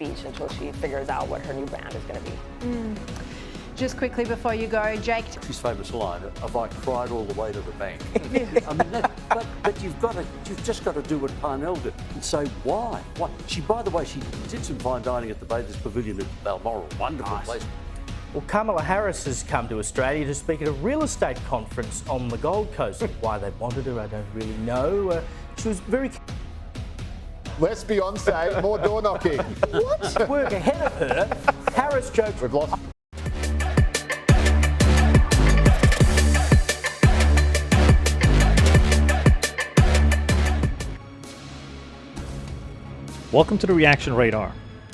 speech until she figures out what her new brand is going to be. Just quickly before you go, Jake. His famous line of "I cried all the way to the bank." I mean, but you've just got to do what Parnell did and say why. Why? By the way, she did some fine dining at the Bathers Pavilion at Balmoral. Wonderful place. Well, Kamala Harris has come to Australia to speak at a real estate conference on the Gold Coast. Why they wanted her, I don't really know. She was very... Less Beyonce, more door knocking. What? Work ahead of her. Harris joked... We've lost... Welcome to the Reaction Radar.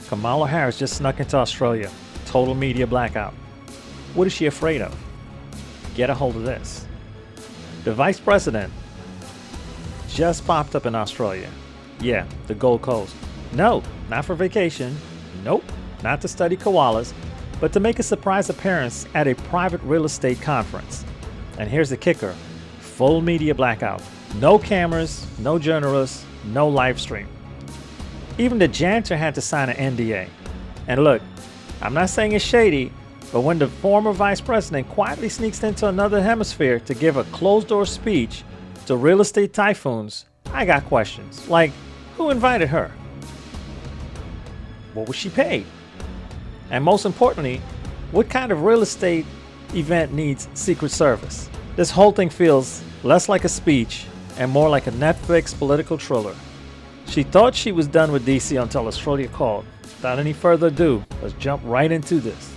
Kamala Harris just snuck into Australia. Total media blackout. What is she afraid of? Get a hold of this. The Vice President just popped up in Australia. Yeah, the Gold Coast. No, not for vacation. Nope, not to study koalas, but to make a surprise appearance at a private real estate conference. And here's the kicker. Full media blackout. No cameras, no journalists, no live stream. Even the janitor had to sign an NDA. And look, I'm not saying it's shady, but when the former vice president quietly sneaks into another hemisphere to give a closed-door speech to real estate typhoons, I got questions. Like, who invited her? What was she paid? And most importantly, what kind of real estate event needs Secret Service? This whole thing feels less like a speech and more like a Netflix political thriller. She thought she was done with DC until Australia called. Without any further ado, let's jump right into this.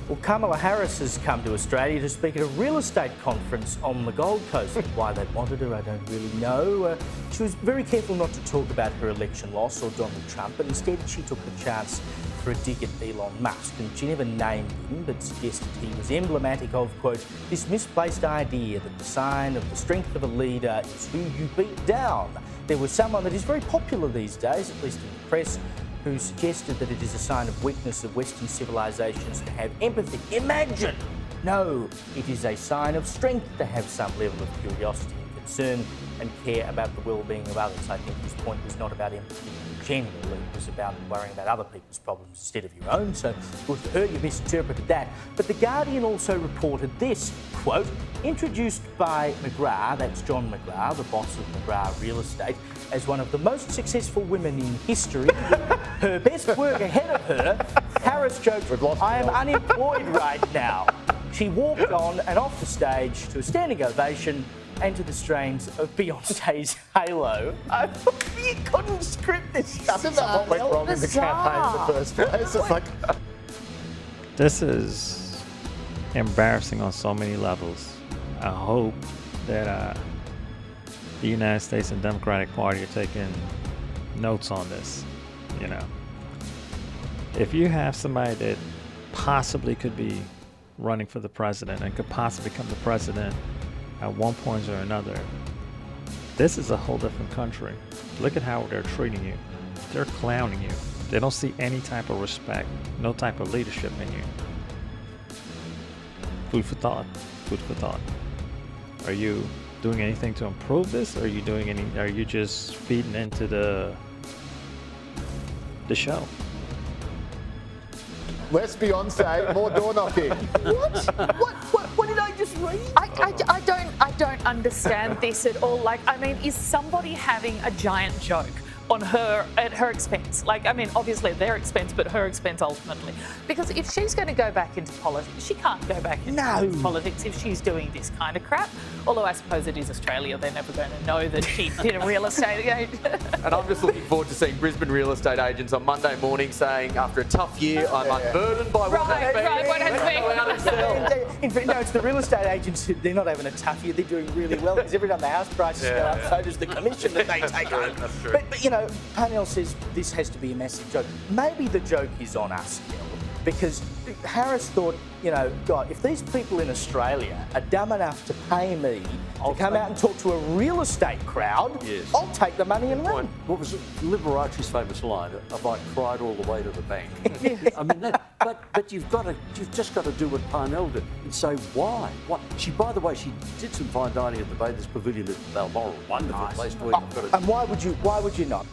Well, Kamala Harris has come to Australia to speak at a real estate conference on the Gold Coast. Why they wanted her, I don't really know. She was very careful not to talk about her election loss or Donald Trump, but instead she took the chance for a dig at Elon Musk. And she never named him, but suggested he was emblematic of, quote, this misplaced idea that the sign of the strength of a leader is who you beat down. There was someone that is very popular these days, at least in the press, who suggested that it is a sign of weakness of Western civilizations to have empathy. Imagine! No, it is a sign of strength to have some level of curiosity and concern and care about the well-being of others. I think his point was not about empathy in general, it was about worrying about other people's problems instead of your own, so good for her, you misinterpreted that. But The Guardian also reported this, quote, introduced by McGrath, that's John McGrath, the boss of McGrath Real Estate, as one of the most successful women in history, with her best work ahead of her, Harris joked, I am unemployed right now. She walked on and off the stage to a standing ovation and to the strains of Beyonce's Halo. You couldn't script this stuff. Isn't that what went wrong in the campaign in the first place? It's like... This is embarrassing on so many levels. I hope that the United States and Democratic Party are taking notes on this. You know, if you have somebody that possibly could be running for the president and could possibly become the president at one point or another, this is a whole different country. Look at how they're treating you. They're clowning you. They don't see any type of respect, no type of leadership in you. Food for thought. Food for thought. Are you doing anything to improve this? Or are you just feeding into the show? Less Beyonce, more door knocking. What did I just read? I don't understand this at all. Like, I mean, is somebody having a giant joke on her at her expense? Like, I mean, obviously at their expense, but her expense ultimately. Because if she's going to go back into politics, she can't go back into politics if she's doing this kind of crap. Although I suppose it is Australia, they're never going to know that she did a real estate agent. And I'm just looking forward to seeing Brisbane real estate agents on Monday morning saying, after a tough year, I'm unburdened by what has been. Right, what has been. No, it's the real estate agents who, they're not having a tough year, they're doing really well, because every time the house prices go up, so does the commission that they take home. That's true. But you know, Parnell says this has to be a massive joke. Maybe the joke is on us, Gil, because Harris thought, you know, God, if these people in Australia are dumb enough to pay me to come out and talk to a real estate crowd, I'll take the money and run. What was Liberace's famous line of "I cried all the way to the bank"? I mean, but you've just got to do what Parnell did and say why. What? By the way, she did some fine dining at the Bathers Pavilion at Balmoral. Wonderful place to eat. And why would you not?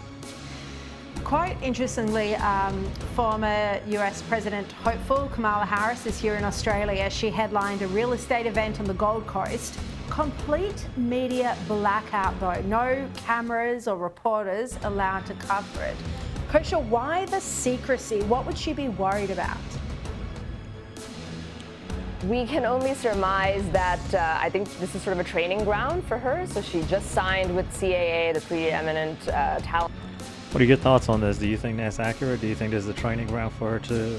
quite interestingly, former US President hopeful Kamala Harris is here in Australia. She headlined a real estate event on the Gold Coast. Complete media blackout though. No cameras or reporters allowed to cover it. Kosha, why the secrecy? What would she be worried about? We can only surmise that I think this is sort of a training ground for her. So she just signed with CAA, the preeminent talent. What are your thoughts on this? Do you think that's accurate? Do you think this is a training ground for her to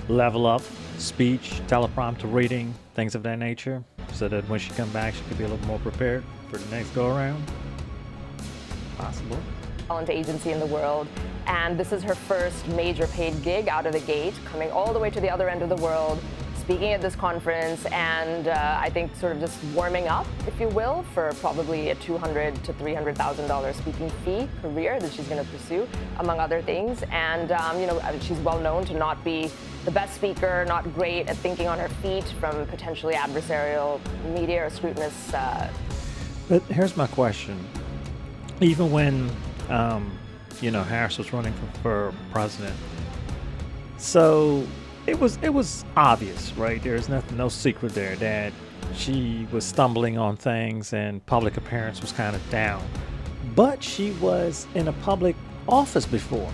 level up speech, teleprompter reading, things of that nature, so that when she comes back, she could be a little more prepared for the next go around? Possible. Talent agency in the world, and this is her first major paid gig out of the gate, coming all the way to the other end of the world, speaking at this conference, and I think sort of just warming up, if you will, for probably a $200,000 to $300,000 speaking fee career that she's going to pursue, among other things. And you know, she's well known to not be the best speaker, not great at thinking on her feet from potentially adversarial media or scrutinous. But here's my question: even when you know, Harris was running for president, so it was obvious, right? There's no secret there that she was stumbling on things and public appearance was kind of down. But she was in a public office before,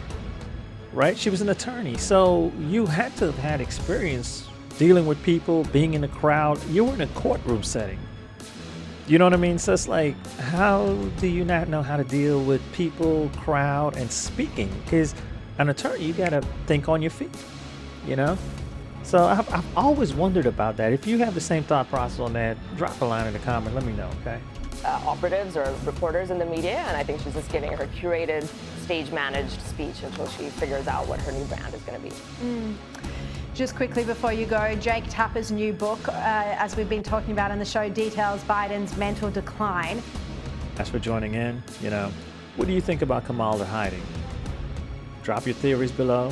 right? She was an attorney, so you had to have had experience dealing with people, being in a crowd. You were in a courtroom setting. You know what I mean? So it's like, how do you not know how to deal with people, crowd, and speaking? Because an attorney, you got to think on your feet, you know? So I've always wondered about that. If you have the same thought process on that, drop a line in the comment. Let me know, okay? Operatives or reporters in the media, and I think she's just giving her curated, stage-managed speech until she figures out what her new brand is going to be. Just quickly before you go, Jake Tapper's new book, as we've been talking about in the show, details Biden's mental decline. Thanks for joining in. You know, what do you think about Kamala hiding? Drop your theories below.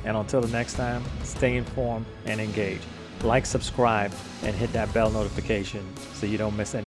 And until the next time, stay informed and engaged. Like, subscribe, and hit that bell notification so you don't miss any.